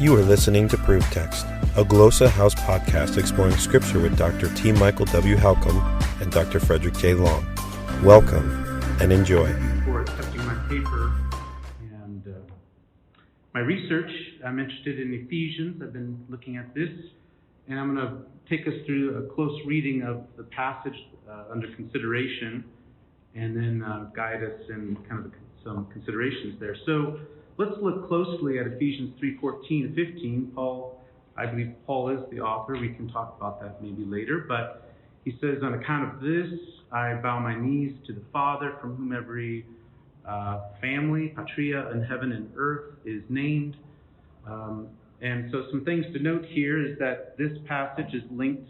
You are listening to ProveText, a Glossa House podcast exploring Scripture with Dr. T. Michael W. Halcomb and Dr. Frederick J. Long. Welcome and enjoy. Thank you for accepting my paper and my research. I'm interested in Ephesians. I've been looking at this, and I'm going to take us through a close reading of the passage under consideration, and then guide us in kind of some considerations there. So let's look closely at Ephesians 3:14 to 15. I believe Paul is the author. We can talk about that maybe later. But he says, on account of this, I bow my knees to the Father, from whom every family, Patriae, in heaven and earth is named. And so some things to note here is that this passage is linked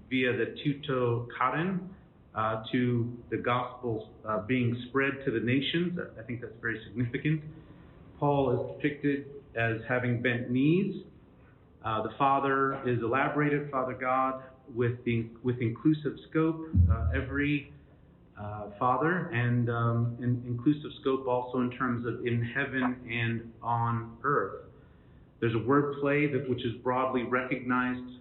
via the tuto karen to the gospel being spread to the nations. I think that's very significant. Paul is depicted as having bent knees. The Father is elaborated, Father God, with inclusive scope, every Father, and in inclusive scope also in terms of in heaven and on earth. There's a word play which is broadly recognized.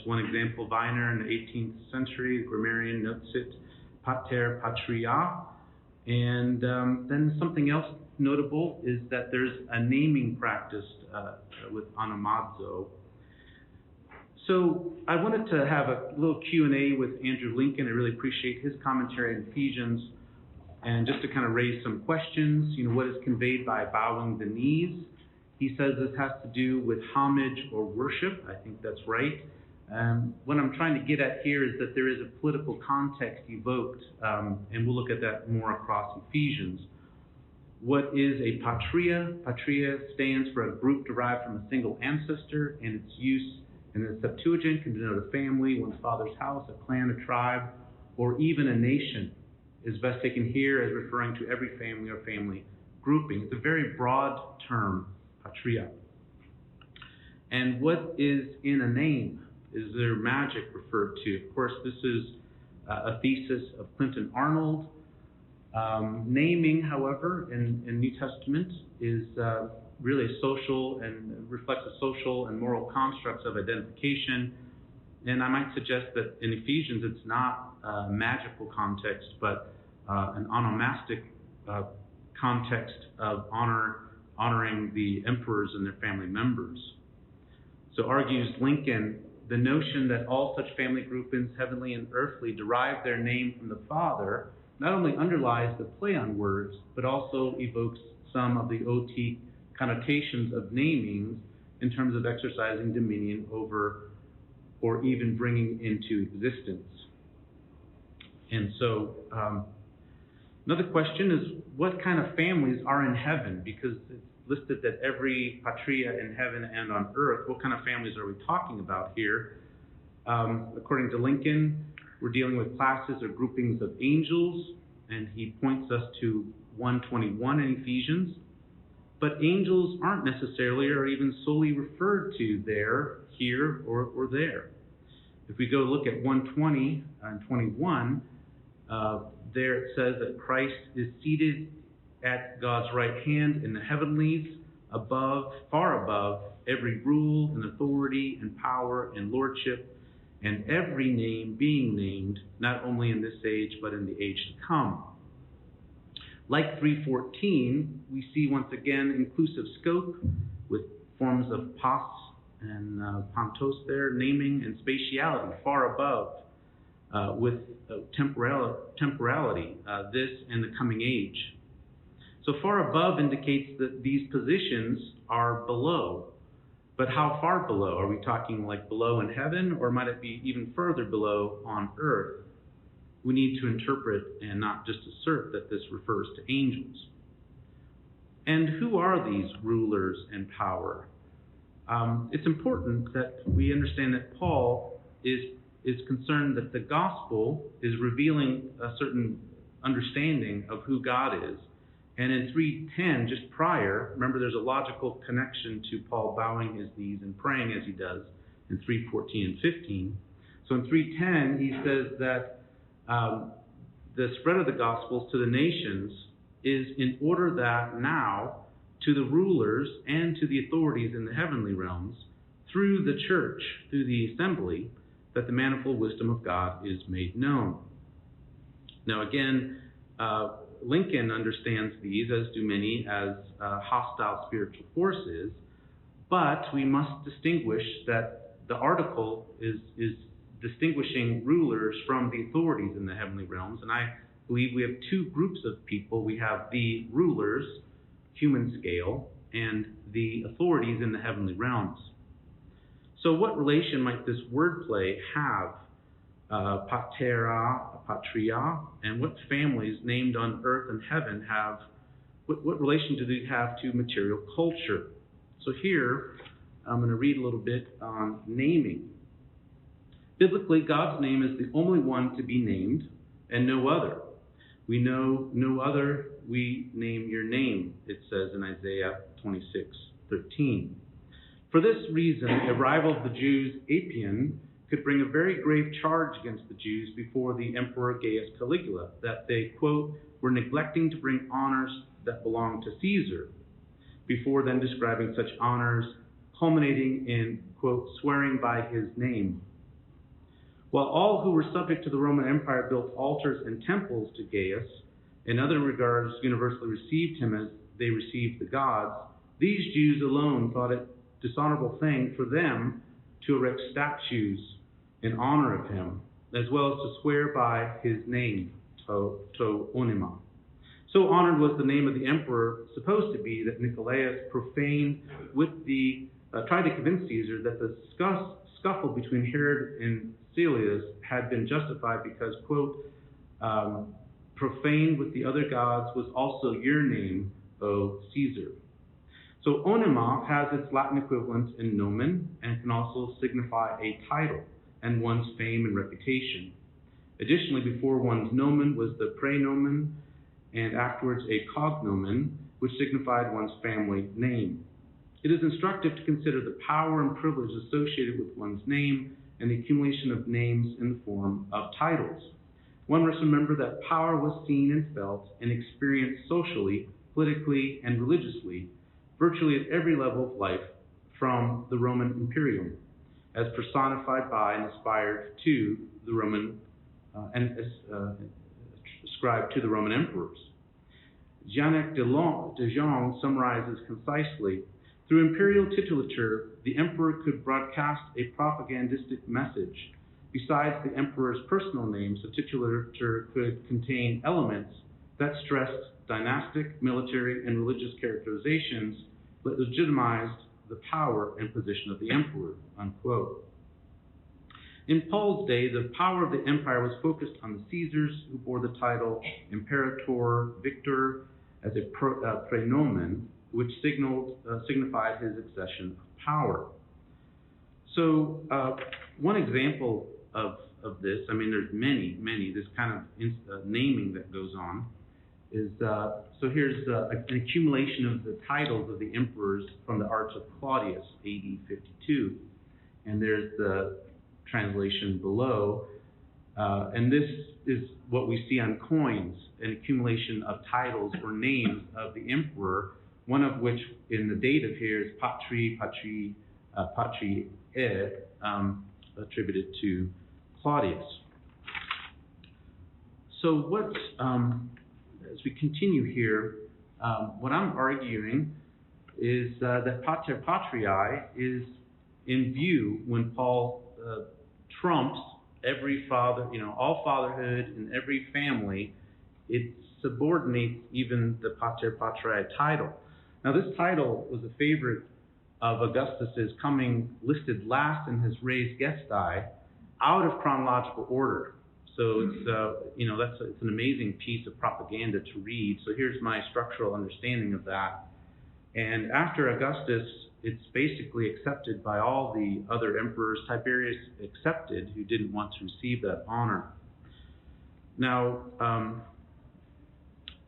One example, Weiner in the 18th century, the grammarian notes it, pater, patria. And then something else notable is that there's a naming practice with onomazo. So I wanted to have a little Q&A with Andrew Lincoln. I really appreciate his commentary on Ephesians, and just to kind of raise some questions. What is conveyed by bowing the knees? He says this has to do with homage or worship. I think that's right. What I'm trying to get at here is that there is a political context evoked, and we'll look at that more across Ephesians. What is a Patriae? Patriae stands for a group derived from a single ancestor, and its use in the Septuagint can denote a family, one's father's house, a clan, a tribe, or even a nation. Is best taken here as referring to every family or family grouping. It's a very broad term, Patriae. And what is in a name? Is there magic referred to? Of course, this is a thesis of Clinton Arnold. Naming, however, in New Testament is really social and reflects the social and moral constructs of identification. And I might suggest that in Ephesians, it's not a magical context, but an onomastic context of honoring the emperors and their family members. So argues Lincoln, the notion that all such family groupings, heavenly and earthly, derive their name from the Father not only underlies the play on words, but also evokes some of the OT connotations of naming in terms of exercising dominion over or even bringing into existence. And so another question is, what kind of families are in heaven? Because it's listed that every Patriae in heaven and on earth. What kind of families are we talking about here? According to Lincoln, we're dealing with classes or groupings of angels, and he points us to 1:21 in Ephesians. But angels aren't necessarily or even solely referred to there, here, or there. If we go look at 1:20 and 21, there it says that Christ is seated at God's right hand in the heavenlies, above, far above, every rule and authority and power and lordship, and every name being named, not only in this age, but in the age to come. Like 3:14, we see once again inclusive scope with forms of pos and pantos there, naming and spatiality, far above, with temporality, this and the coming age. So far above indicates that these positions are below. But how far below? Are we talking like below in heaven, or might it be even further below on earth? We need to interpret and not just assert that this refers to angels. And who are these rulers and power? It's important that we understand that Paul is concerned that the gospel is revealing a certain understanding of who God is. And in 3:10, just prior, remember there's a logical connection to Paul bowing his knees and praying as he does in 3:14 and 15. So in 3:10, he says that the spread of the gospels to the nations is in order that now to the rulers and to the authorities in the heavenly realms through the church, through the assembly, that the manifold wisdom of God is made known. Now again, Lincoln understands these, as do many, as hostile spiritual forces, but we must distinguish that the article is distinguishing rulers from the authorities in the heavenly realms, and I believe we have two groups of people. We have the rulers, human scale, and the authorities in the heavenly realms. So what relation might this wordplay have? Patriae, and what families named on earth and heaven have, what relation do they have to material culture? So here, I'm going to read a little bit on naming. Biblically, God's name is the only one to be named, and no other. We know no other, we name your name, it says in Isaiah 26:13. For this reason, a rival of the Jews, Apion, could bring a very grave charge against the Jews before the Emperor Gaius Caligula, that they, quote, were neglecting to bring honors that belonged to Caesar, before then describing such honors, culminating in, quote, swearing by his name. While all who were subject to the Roman Empire built altars and temples to Gaius, in other regards universally received him as they received the gods, these Jews alone thought it a dishonorable thing for them to erect statues in honor of him, as well as to swear by his name, to onyma. So honored was the name of the emperor supposed to be that Nicolaus profaned tried to convince Caesar that the scuffle between Herod and Celius had been justified because, quote, profaned with the other gods was also your name, O Caesar. So onyma has its Latin equivalent in nomen and can also signify a title and one's fame and reputation. Additionally, before one's nomen was the praenomen and afterwards a cognomen, which signified one's family name. It is instructive to consider the power and privilege associated with one's name and the accumulation of names in the form of titles. One must remember that power was seen and felt and experienced socially, politically, and religiously, virtually at every level of life, from the Roman Imperium, as personified by and aspired to the Roman ascribed to the Roman emperors. Jeannette de Jong summarizes concisely, through imperial titulature, the emperor could broadcast a propagandistic message. Besides the emperor's personal name, so titulature could contain elements that stressed dynastic, military, and religious characterizations that legitimized the power and position of the emperor, unquote. In Paul's day, the power of the empire was focused on the Caesars, who bore the title Imperator Victor as a praenomen, which signified his accession of power. So one example of this, I mean, there's many, this kind of naming that goes on, is, so here's an accumulation of the titles of the emperors from the Arch of Claudius, AD 52. And there's the translation below. And this is what we see on coins, an accumulation of titles or names of the emperor, one of which in the date of here is Patriae, attributed to Claudius. So what, as we continue here, what I'm arguing is that Patriae is in view when Paul trumps every father, all fatherhood in every family. It subordinates even the Patriae title. Now, this title was a favorite of Augustus's, coming listed last in his res gestae, out of chronological order. So it's it's an amazing piece of propaganda to read. So here's my structural understanding of that. And after Augustus, it's basically accepted by all the other emperors, Tiberius accepted, who didn't want to receive that honor. Now,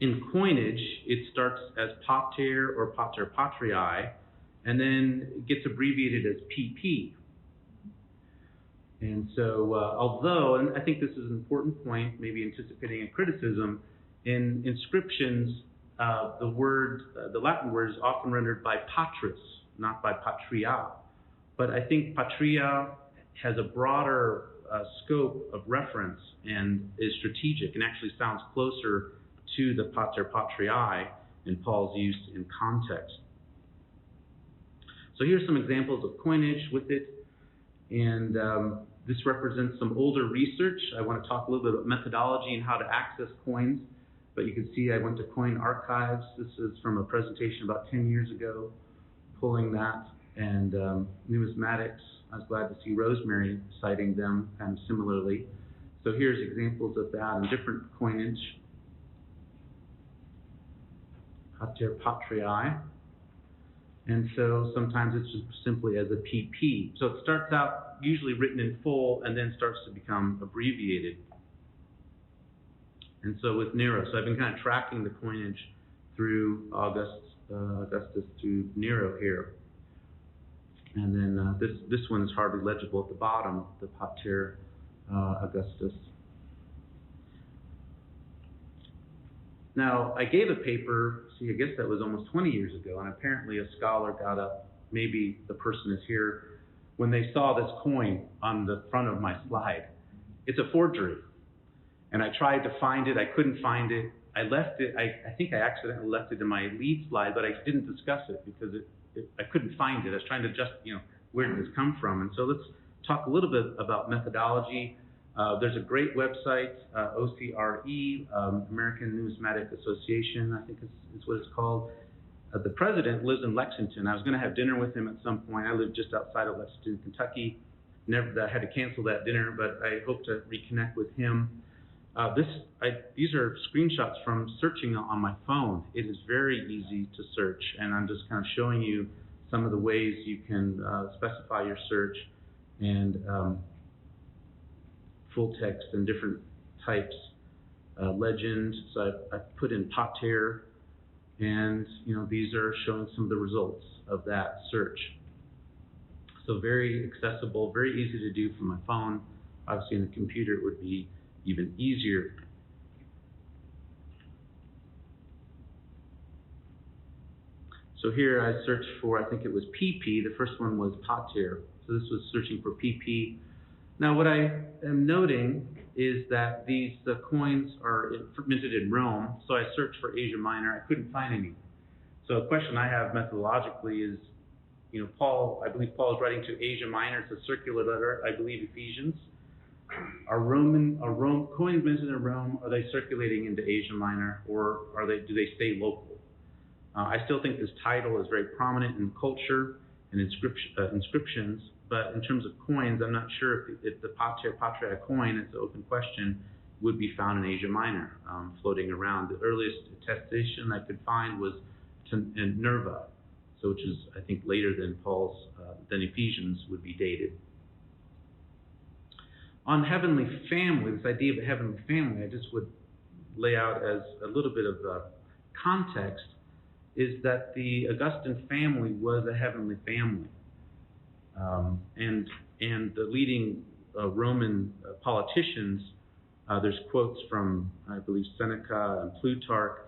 in coinage, it starts as pater or patriae, and then it gets abbreviated as PP. And so, although, and I think this is an important point, maybe anticipating a criticism, in inscriptions, the Latin word is often rendered by patris, not by patria. But I think patria has a broader scope of reference and is strategic and actually sounds closer to the pater patriae in Paul's use in context. So here's some examples of coinage with it, and this represents some older research. I want to talk a little bit about methodology and how to access coins, but you can see I went to Coin Archives. This is from a presentation about 10 years ago, pulling that, and numismatics. I was glad to see Rosemary citing them kind of similarly. So here's examples of that in different coinage. Pater Patriae. And so sometimes it's just simply as a PP. So it starts out usually written in full and then starts to become abbreviated. And so with Nero, so I've been kind of tracking the coinage through Augustus through Nero here. And then this one is hardly legible at the bottom, the Pater Augustus. Now, I gave a paper, I guess that was almost 20 years ago, and apparently a scholar got up, maybe the person is here, when they saw this coin on the front of my slide. It's a forgery. And I tried to find it, I couldn't find it. I left it, I think I accidentally left it in my lead slide, but I didn't discuss it because I couldn't find it. I was trying to just, where did this come from? And so let's talk a little bit about methodology. There's a great website, OCRE, American Numismatic Association, I think is what it's called. The president lives in Lexington. I was going to have dinner with him at some point. I live just outside of Lexington, Kentucky. I had to cancel that dinner, but I hope to reconnect with him. These are screenshots from searching on my phone. It is very easy to search, and I'm just kind of showing you some of the ways you can specify your search and full text and different types, legend. So I put in pater, and these are showing some of the results of that search. So very accessible, very easy to do from my phone. Obviously, in the computer, it would be even easier. So here I searched for, I think it was PP. The first one was pater. So this was searching for PP. Now what I am noting is that the coins are minted in Rome. So I searched for Asia Minor. I couldn't find any. So a question I have methodologically is, I believe Paul is writing to Asia Minor. It's a circular letter, I believe Ephesians. Are Rome coins minted in Rome? Are they circulating into Asia Minor, or do they stay local? I still think this title is very prominent in culture and inscriptions, but in terms of coins, I'm not sure if the Pater Patriae coin, it's an open question, would be found in Asia Minor, floating around. The earliest attestation I could find was in Nerva, so which is I think later than than Ephesians would be dated. On heavenly family, this idea of a heavenly family, I just would lay out as a little bit of context, is that the Augustan family was a heavenly family. And the leading Roman politicians, there's quotes from, I believe, Seneca and Plutarch,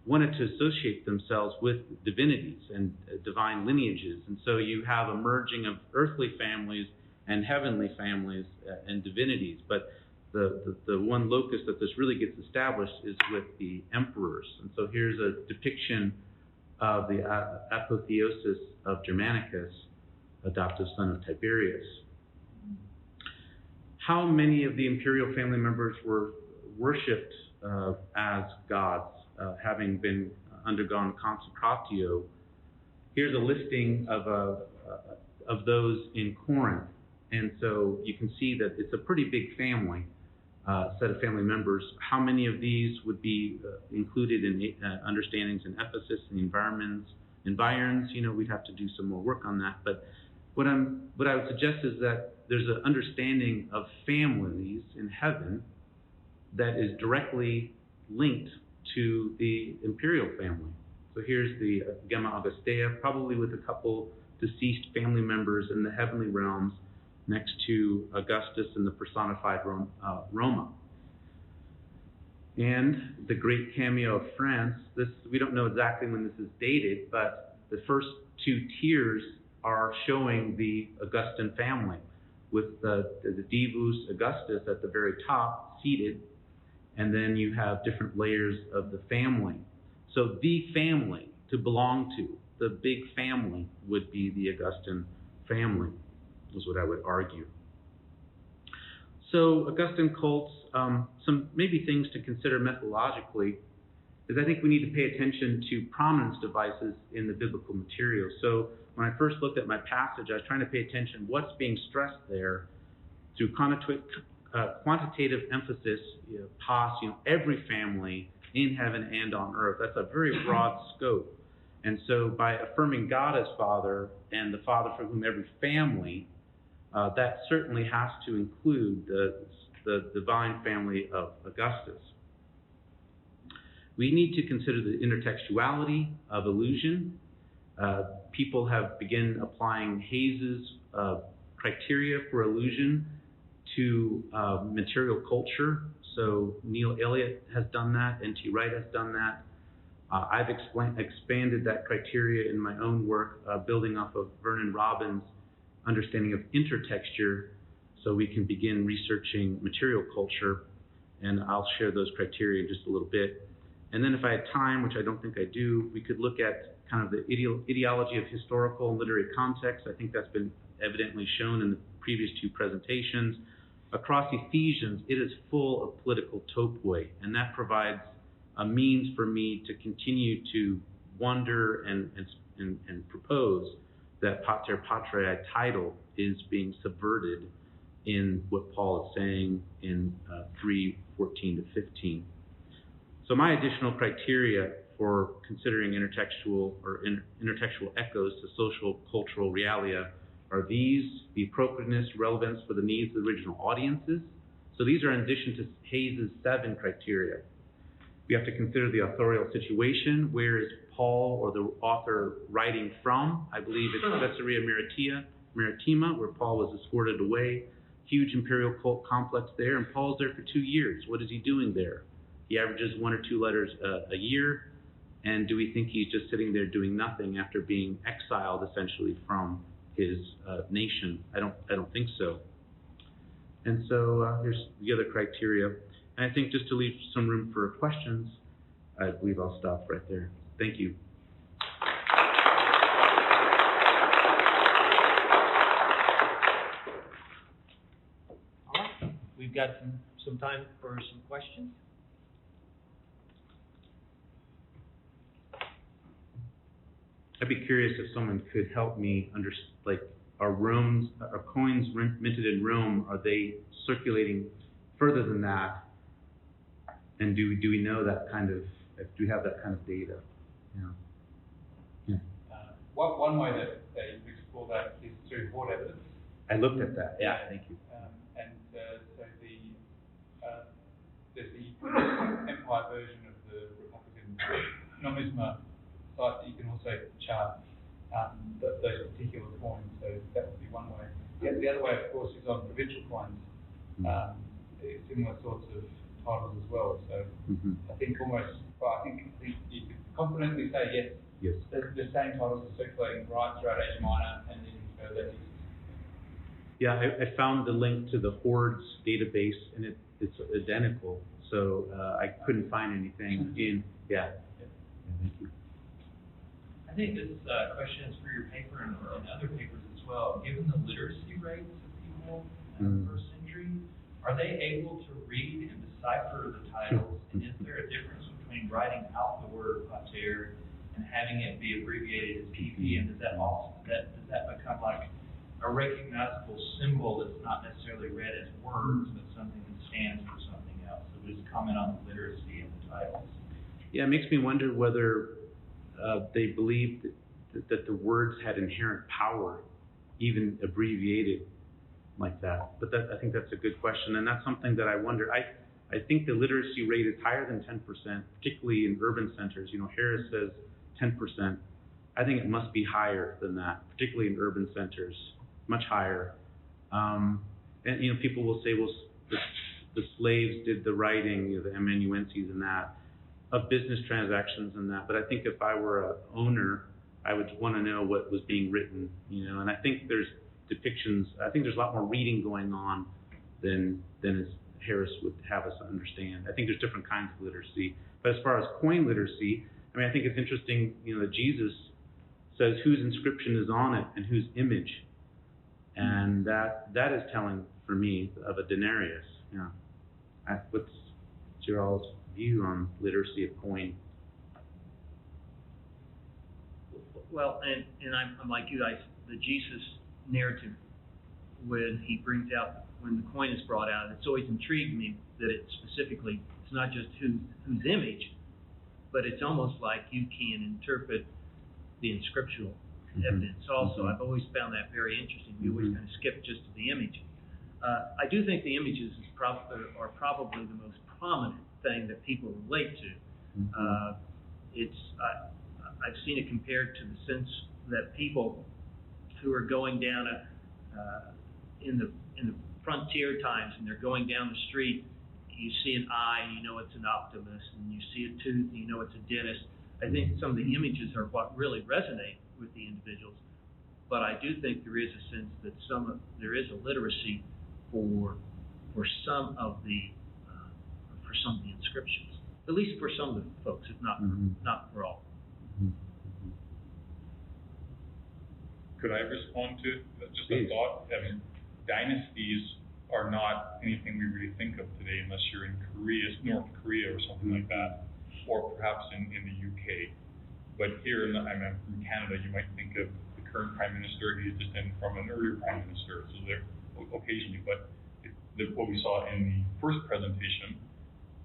wanted to associate themselves with divinities and divine lineages. And so you have a merging of earthly families and heavenly families and divinities. But the one locus that this really gets established is with the emperors. And so here's a depiction of the apotheosis of Germanicus, adoptive son of Tiberius. How many of the imperial family members were worshipped as gods, having been undergone consecratio? Here's a listing of those in Corinth. And so you can see that it's a pretty big family, set of family members. How many of these would be included in understandings in Ephesus and environs? We'd have to do some more work on that. But what I would suggest is that there's an understanding of families in heaven that is directly linked to the imperial family. So here's the Gemma Augustea, probably with a couple deceased family members in the heavenly realms next to Augustus and the personified Roma. And the great cameo of France, this, we don't know exactly when this is dated, but the first two tiers are showing the Augustan family, with the Divus Augustus at the very top, seated, and then you have different layers of the family. So the family to belong to, the big family, would be the Augustan family, is what I would argue. So Augustan cults, some maybe things to consider methodologically is I think we need to pay attention to prominence devices in the biblical material. So when I first looked at my passage, I was trying to pay attention what's being stressed there through quantitative emphasis, pos, every family in heaven and on earth. That's a very broad scope. And so by affirming God as Father and the Father for whom every family, that certainly has to include the divine family of Augustus. We need to consider the intertextuality of allusion. People have begun applying Hayes's criteria for allusion to material culture. So Neil Elliott has done that, N.T. Wright has done that. I've expanded that criteria in my own work, building off of Vernon Robbins' understanding of intertexture, so we can begin researching material culture, and I'll share those criteria in just a little bit. And then if I had time, which I don't think I do, we could look at kind of the ideology of historical and literary context. I think that's been evidently shown in the previous two presentations. Across Ephesians, it is full of political topoi, and that provides a means for me to continue to wonder and propose that Patriae title is being subverted in what Paul is saying in 3:14 to 15. So my additional criteria for considering intertextual or intertextual echoes to social cultural realia are these: the appropriateness, relevance for the needs of the original audiences. So these are in addition to Hayes's 7 criteria. We have to consider the authorial situation. Where is Paul or the author writing from? I believe it's Caesarea Maritima, where Paul was escorted away. Huge imperial cult complex there, and Paul's there for 2 years. What is he doing there? He averages 1 or 2 letters a year. And do we think he's just sitting there doing nothing after being exiled essentially from his nation? I don't think so. And so here's the other criteria. And I think just to leave some room for questions, I believe I'll stop right there. Thank you. All right. We've got some time for some questions. I'd be curious if someone could help me understand, like, are coins minted in Rome, are they circulating further than that? And do we know that kind of, do we have that kind of data? Yeah. One way that you could explore that is through hoard evidence. I looked at that. Yeah, thank you. So there's the Empire version of the Republican Nomisma site that you can also chart those particular coins. So that would be one way. The other way, of course, is on provincial coins. Similar sorts of titles as well. So I think you could confidently say yes. The same titles are circulating right throughout Asia Minor and then further east. Yeah, I found the link to the Hordes database, and it's identical. So I couldn't find anything in. Yeah. Thank you. I think this question is for your paper and other papers as well. Given the literacy rates of people in the first century, are they able to read and decipher the titles? And is there a difference between writing out the word pater and having it be abbreviated as PP? And does that become like a recognizable symbol that's not necessarily read as words, but something that stands for something else? So just comment on the literacy of the titles. Yeah, it makes me wonder whether they believed that the words had inherent power, even abbreviated like that. But I think that's a good question, and that's something that I wonder. I think the literacy rate is higher than 10%, particularly in urban centers. Harris says 10%. I think it must be higher than that, particularly in urban centers, much higher. And people will say, well, the slaves did the writing, you know, the amanuenses and that, of business transactions and that. But I think if I were a owner, I would want to know what was being written, you know. And I think there's depictions. I think there's a lot more reading going on than as Harris would have us understand. I think there's different kinds of literacy. But as far as coin literacy, I mean, I think it's interesting, you know, that Jesus says whose inscription is on it and whose image, and that is telling for me of a denarius. Yeah. What's your all's view on literacy of coin? Well, and I'm like you guys, the Jesus narrative, when he brings out, when the coin is brought out, it's always intrigued me that it specifically, it's not just whose image, but it's almost like you can interpret the inscriptional evidence also. I've always found that very interesting. We always kind of skip just to the image. I do think the images are probably the most prominent thing that people relate to. I've seen it compared to the sense that people who are going down in the frontier times, and they're going down the street, you see an eye and you know it's an optimist, and you see a tooth and you know it's a dentist. I think some of the images are what really resonate with the individuals, but I do think there is a sense that there is a literacy for some of the inscriptions, at least for some of the folks, if not not for all. Could I respond to just a thought? I mean, dynasties are not anything we really think of today unless you're in North Korea or something like that, or perhaps in the UK. But here, I'm from Canada, you might think of the current Prime Minister, he's descended from an earlier Prime Minister, so there occasionally. But what we saw in the first presentation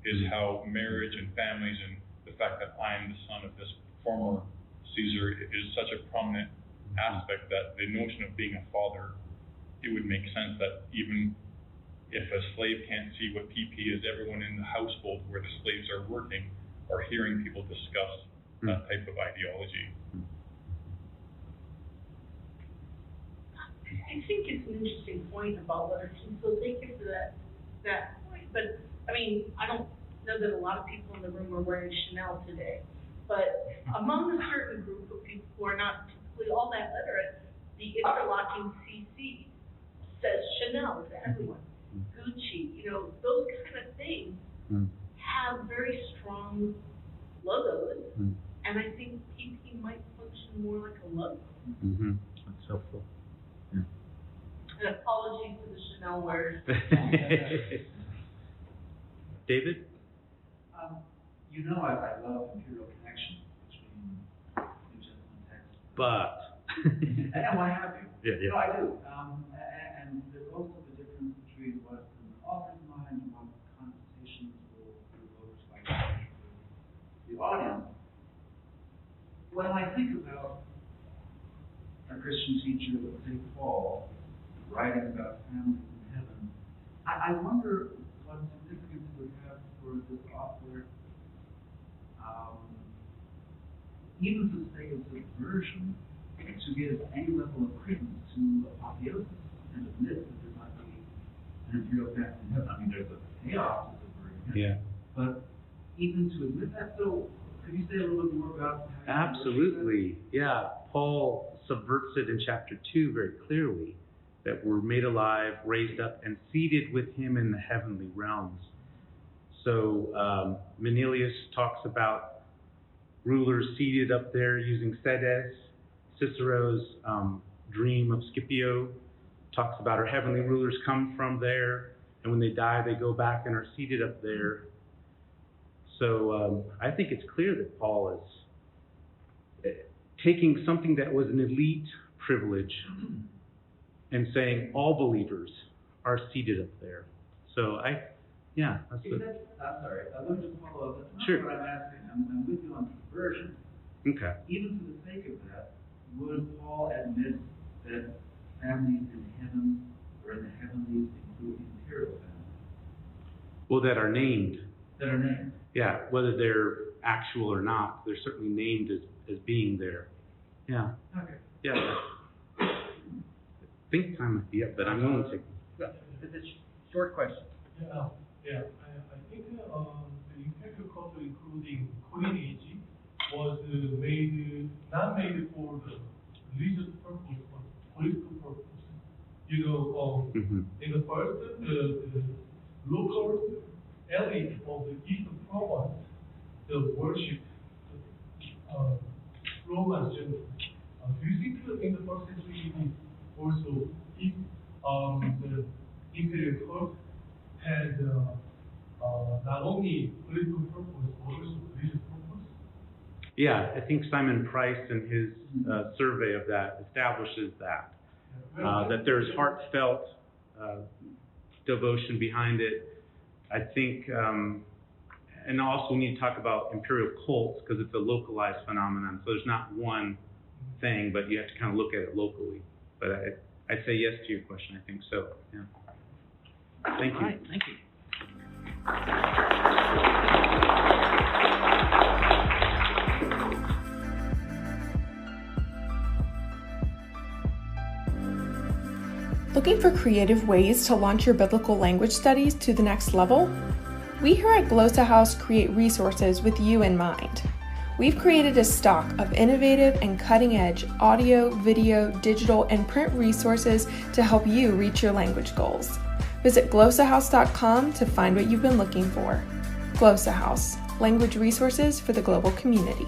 is how marriage and families and the fact that I'm the son of this former Caesar is such a prominent aspect that the notion of being a father, it would make sense that even if a slave can't see what PP is, everyone in the household where the slaves are working are hearing people discuss that type of ideology. I think it's an interesting point about literacy, so thank you for that point. But I mean, I don't know that a lot of people in the room are wearing Chanel today, but among a certain group of people who are not typically all that literate, the interlocking CC says Chanel to everyone. Gucci, you know, those kind of things have very strong logos, and I think PP might function more like a logo. That's helpful. Yeah. An apology to the Chanel wearers. David? You know I love imperial connection between New Testament texts. But. And why have you? Yeah. No, I do. And there's also the difference between what's in the author's mind and what conversations will evoke like the audience. When I think about a Christian teacher, let's say Paul, writing about families in heaven, I wonder what significance it would have for this author, even for the sake of subversion, to give any level of credence to apotheosis and admit that there might be an imperial fact in heaven. I mean, there's a payoff to subverting heaven. Yeah. But even to admit that, so could you say a little bit more about how Absolutely. Yeah. Paul subverts it in chapter 2 very clearly, that we're made alive, raised up, and seated with him in the heavenly realms. So Manilius talks about rulers seated up there using sedes. Cicero's dream of Scipio talks about our heavenly rulers come from there, and when they die, they go back and are seated up there. So I think it's clear that Paul is taking something that was an elite privilege and saying all believers are seated up there. So that's I'm sorry, let me just follow up. That's not Sure. what I'm asking. I'm with you on subversion. okay. Even for the sake of that, would Paul admit that families in heaven or in the heavenlies include the imperial family? Well, that are named. That are named. Yeah, whether they're actual or not, they're certainly named as being there. Yeah. Okay. Yeah. I think time might be up, but I'm willing to take. It's a short question. Yeah, I think the impact cost, including coinage, was not made for the religious purpose, but political purpose. You know, in the first, the local elite of the Eastern province, the worship Roman general. Do you think in the first century also if the imperial court had not only political purpose but also religious purpose? Yeah, I think Simon Price in his survey of that establishes that. That there's heartfelt devotion behind it. I think, and also we need to talk about imperial cults because it's a localized phenomenon. So there's not one thing, but you have to kind of look at it locally. But I'd say yes to your question. I think so. Yeah. Thank you. All right, thank you. Looking for creative ways to launch your biblical language studies to the next level? We here at Glossa House create resources with you in mind. We've created a stock of innovative and cutting-edge audio, video, digital, and print resources to help you reach your language goals. Visit glossahouse.com to find what you've been looking for. Glossa House, language resources for the global community.